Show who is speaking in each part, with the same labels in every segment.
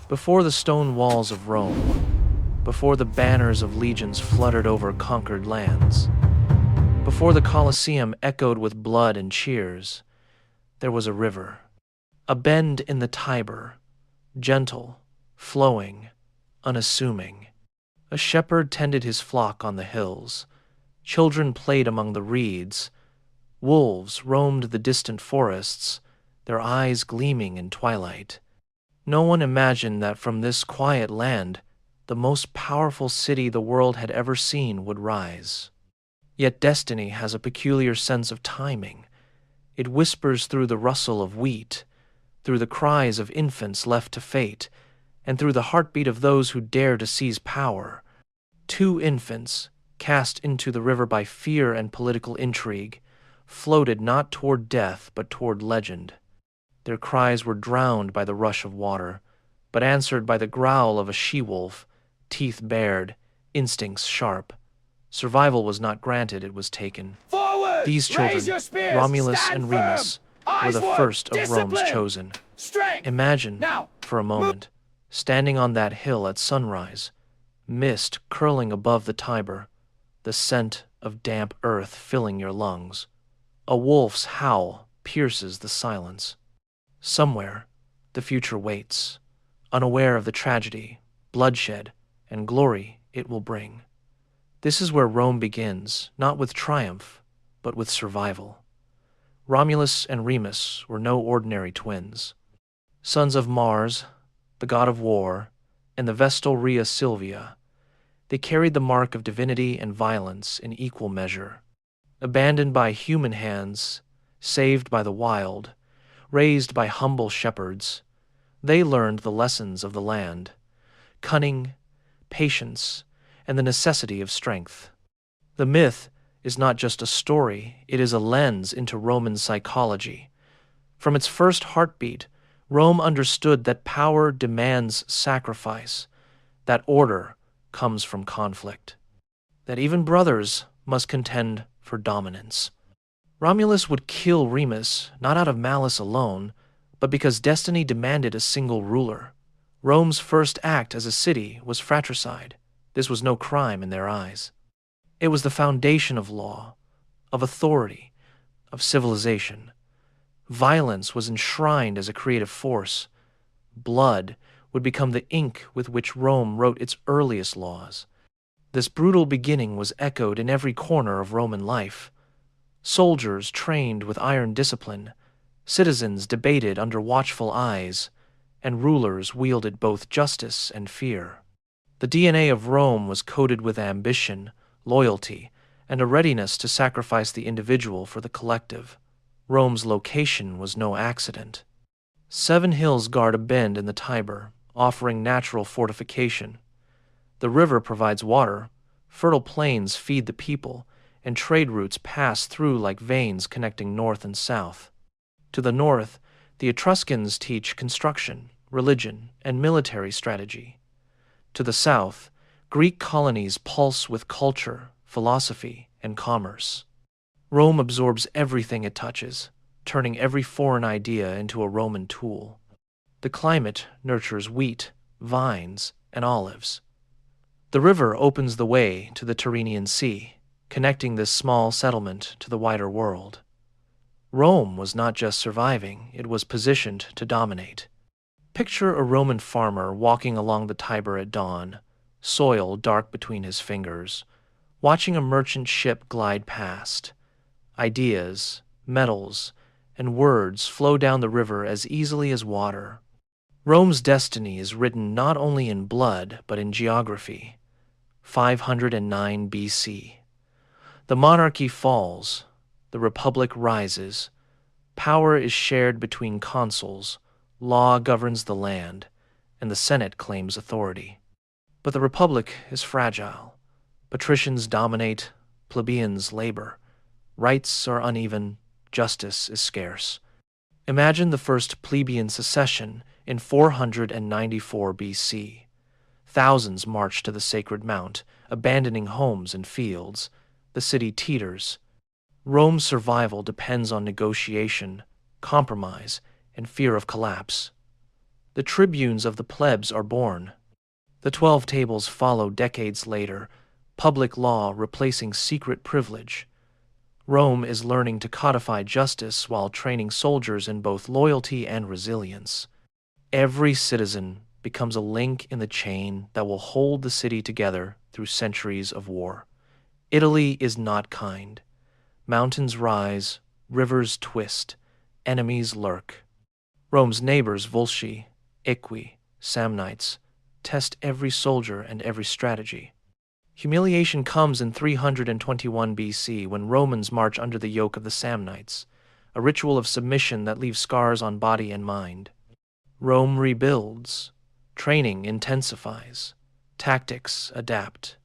Speaker 1: Before the stone walls of Rome, before the banners of legions fluttered over conquered lands, before the Colosseum echoed with blood and cheers, there was a river, a bend in the Tiber, gentle, flowing, unassuming. A shepherd tended his flock on the hills, children played among the reeds, wolves roamed the distant forests, their eyes gleaming in twilight. No one imagined that from this quiet land, the most powerful city the world had ever seen would rise. Yet destiny has a peculiar sense of timing. It whispers through the rustle of wheat, through the cries of infants left to fate, and through the heartbeat of those who dare to seize power. 2 infants, cast into the river by fear and political intrigue, floated not toward death but toward legend. Their cries were drowned by the rush of water, but answered by the growl of a she-wolf, teeth bared, instincts sharp. Survival was not granted, it was taken.
Speaker 2: Forward!
Speaker 1: These children, Romulus and Remus, were the first of Rome's chosen.
Speaker 2: Strength!
Speaker 1: Imagine,
Speaker 2: Now,
Speaker 1: for a moment, standing on that hill at sunrise, mist curling above the Tiber, the scent of damp earth filling your lungs. A wolf's howl pierces the silence. Somewhere, the future waits, unaware of the tragedy, bloodshed, and glory it will bring. This is where Rome begins, not with triumph, but with survival. Romulus and Remus were no ordinary twins. Sons of Mars, the god of war, and the Vestal Rhea Silvia, they carried the mark of divinity and violence in equal measure. Abandoned by human hands, saved by the wild, raised by humble shepherds, they learned the lessons of the land, cunning, patience, and the necessity of strength. The myth is not just a story, it is a lens into Roman psychology. From its first heartbeat, Rome understood that power demands sacrifice, that order comes from conflict, that even brothers must contend for dominance. Romulus would kill Remus not out of malice alone, but because destiny demanded a single ruler. Rome's first act as a city was fratricide. This was no crime in their eyes. It was the foundation of law, of authority, of civilization. Violence was enshrined as a creative force. Blood would become the ink with which Rome wrote its earliest laws. This brutal beginning was echoed in every corner of Roman life. Soldiers trained with iron discipline, citizens debated under watchful eyes, and rulers wielded both justice and fear. The DNA of Rome was coated with ambition, loyalty, and a readiness to sacrifice the individual for the collective. Rome's location was no accident. 7 hills guard a bend in the Tiber, offering natural fortification. The river provides water, fertile plains feed the people, and trade routes pass through like veins connecting north and south. To the north, the Etruscans teach construction, religion, and military strategy. To the south, Greek colonies pulse with culture, philosophy, and commerce. Rome absorbs everything it touches, turning every foreign idea into a Roman tool. The climate nurtures wheat, vines, and olives. The river opens the way to the Tyrrhenian Sea, connecting this small settlement to the wider world. Rome was not just surviving, it was positioned to dominate. Picture a Roman farmer walking along the Tiber at dawn, soil dark between his fingers, watching a merchant ship glide past. Ideas, metals, and words flow down the river as easily as water. Rome's destiny is written not only in blood, but in geography. 509 BC. The monarchy falls, the republic rises, power is shared between consuls, law governs the land, and the Senate claims authority. But the republic is fragile. Patricians dominate, plebeians labor. Rights are uneven, justice is scarce. Imagine the first plebeian secession in 494 BC. Thousands march to the sacred mount, abandoning homes and fields. The city teeters. Rome's survival depends on negotiation, compromise, and fear of collapse. The tribunes of the plebs are born. The 12 tables follow decades later, public law replacing secret privilege. Rome is learning to codify justice while training soldiers in both loyalty and resilience. Every citizen becomes a link in the chain that will hold the city together through centuries of war. Italy is not kind. Mountains rise, rivers twist, enemies lurk. Rome's neighbors, Volsci, Equi, Samnites, test every soldier and every strategy. Humiliation comes in 321 BC when Romans march under the yoke of the Samnites, a ritual of submission that leaves scars on body and mind. Rome rebuilds. Training intensifies. Tactics adapt.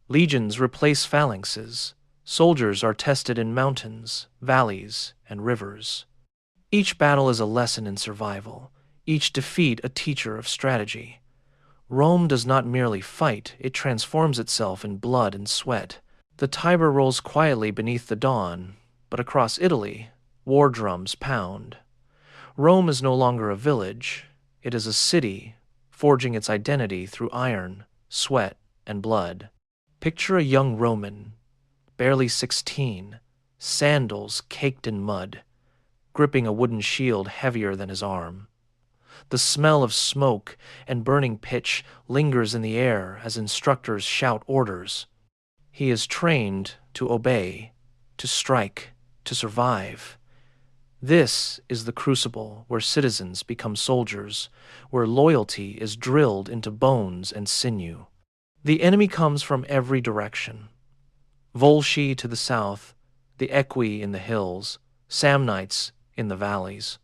Speaker 1: Legions replace phalanxes. Soldiers are tested in mountains, valleys, and rivers. Each battle is a lesson in survival, each defeat a teacher of strategy. Rome does not merely fight, it transforms itself in blood and sweat. The Tiber rolls quietly beneath the dawn, but across Italy, war drums pound. Rome is no longer a village, it is a city, forging its identity through iron, sweat, and blood. Picture a young Roman, barely 16, sandals caked in mud, gripping a wooden shield heavier than his arm. The smell of smoke and burning pitch lingers in the air as instructors shout orders. He is trained to obey, to strike, to survive. This is the crucible where citizens become soldiers, where loyalty is drilled into bones and sinew. The enemy comes from every direction. Volsci to the south, the Equi in the hills, Samnites in the valleys.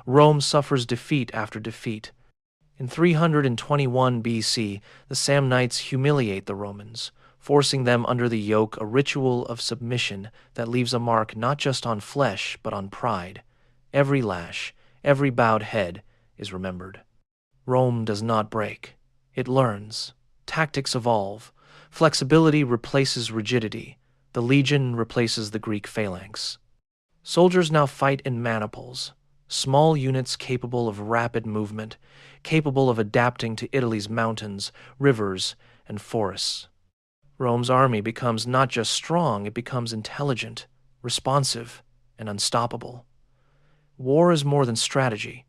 Speaker 1: Rome suffers defeat after defeat. In 321 BC, the Samnites humiliate the Romans, forcing them under the yoke, a ritual of submission that leaves a mark not just on flesh but on pride. Every lash, every bowed head is remembered. Rome does not break. It learns. Tactics evolve. Flexibility replaces rigidity. The legion replaces the Greek phalanx. Soldiers now fight in maniples, small units capable of rapid movement, capable of adapting to Italy's mountains, rivers, and forests. Rome's army becomes not just strong, it becomes intelligent, responsive, and unstoppable. War is more than strategy.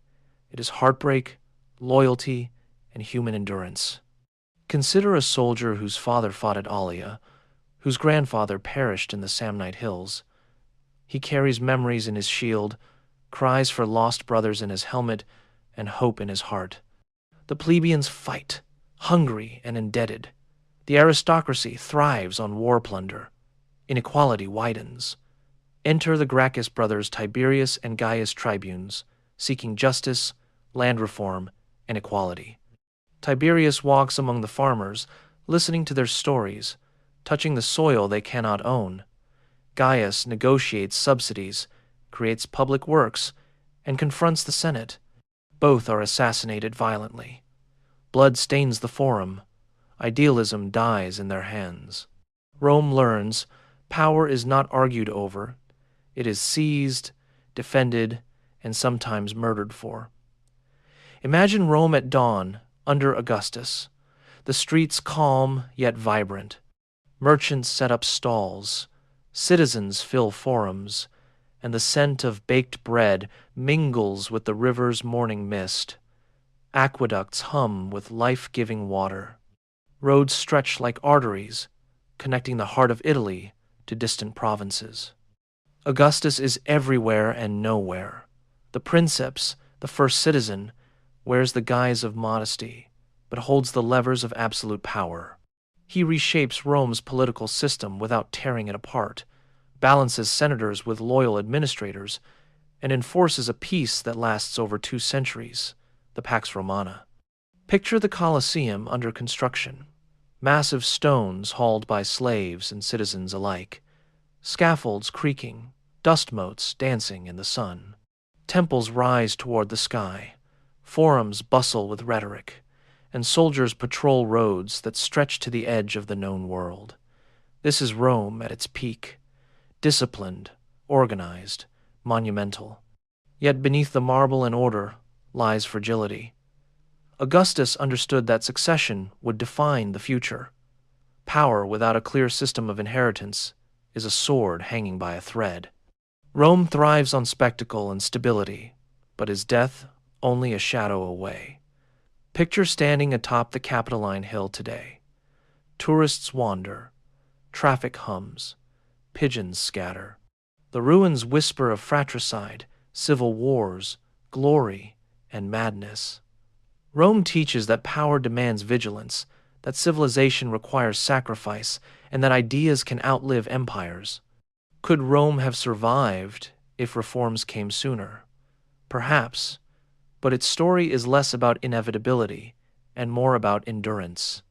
Speaker 1: It is heartbreak, loyalty, and human endurance. Consider a soldier whose father fought at Alia, whose grandfather perished in the Samnite hills. He carries memories in his shield, cries for lost brothers in his helmet, and hope in his heart. The plebeians fight, hungry and indebted. The aristocracy thrives on war plunder. Inequality widens. Enter the Gracchus brothers Tiberius and Gaius tribunes, seeking justice, land reform, and equality. Tiberius walks among the farmers, listening to their stories, touching the soil they cannot own. Gaius negotiates subsidies, creates public works, and confronts the Senate. Both are assassinated violently. Blood stains the forum. Idealism dies in their hands. Rome learns power is not argued over. It is seized, defended, and sometimes murdered for. Imagine Rome at dawn, under Augustus. The streets calm yet vibrant. Merchants set up stalls. Citizens fill forums, and the scent of baked bread mingles with the river's morning mist. Aqueducts hum with life-giving water. Roads stretch like arteries, connecting the heart of Italy to distant provinces. Augustus is everywhere and nowhere. The princeps, the first citizen, wears the guise of modesty, but holds the levers of absolute power. He reshapes Rome's political system without tearing it apart, balances senators with loyal administrators, and enforces a peace that lasts over 2 centuries, the Pax Romana. Picture the Colosseum under construction. Massive stones hauled by slaves and citizens alike. Scaffolds creaking, dust motes dancing in the sun. Temples rise toward the sky. Forums bustle with rhetoric, and soldiers patrol roads that stretch to the edge of the known world. This is Rome at its peak, disciplined, organized, monumental. Yet beneath the marble and order lies fragility. Augustus understood that succession would define the future. Power without a clear system of inheritance is a sword hanging by a thread. Rome thrives on spectacle and stability, but is death only a shadow away? Picture standing atop the Capitoline Hill today. Tourists wander, traffic hums, pigeons scatter. The ruins whisper of fratricide, civil wars, glory, and madness. Rome teaches that power demands vigilance, that civilization requires sacrifice, and that ideas can outlive empires. Could Rome have survived if reforms came sooner? Perhaps, but its story is less about inevitability and more about endurance.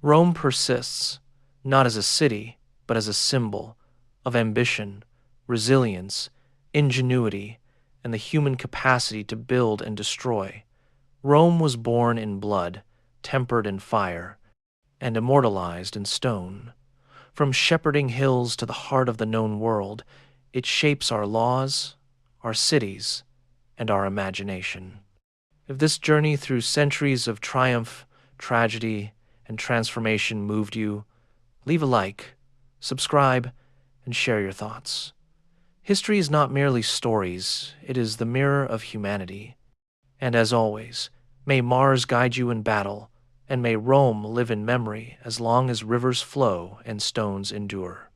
Speaker 1: Rome persists, not as a city, but as a symbol of ambition, resilience, ingenuity, and the human capacity to build and destroy. Rome was born in blood, tempered in fire, and immortalized in stone. From shepherding hills to the heart of the known world, it shapes our laws, our cities, and our imagination. If this journey through centuries of triumph, tragedy, and transformation moved you, leave a like, subscribe, and share your thoughts. History is not merely stories, it is the mirror of humanity. And as always, may Mars guide you in battle, and may Rome live in memory as long as rivers flow and stones endure.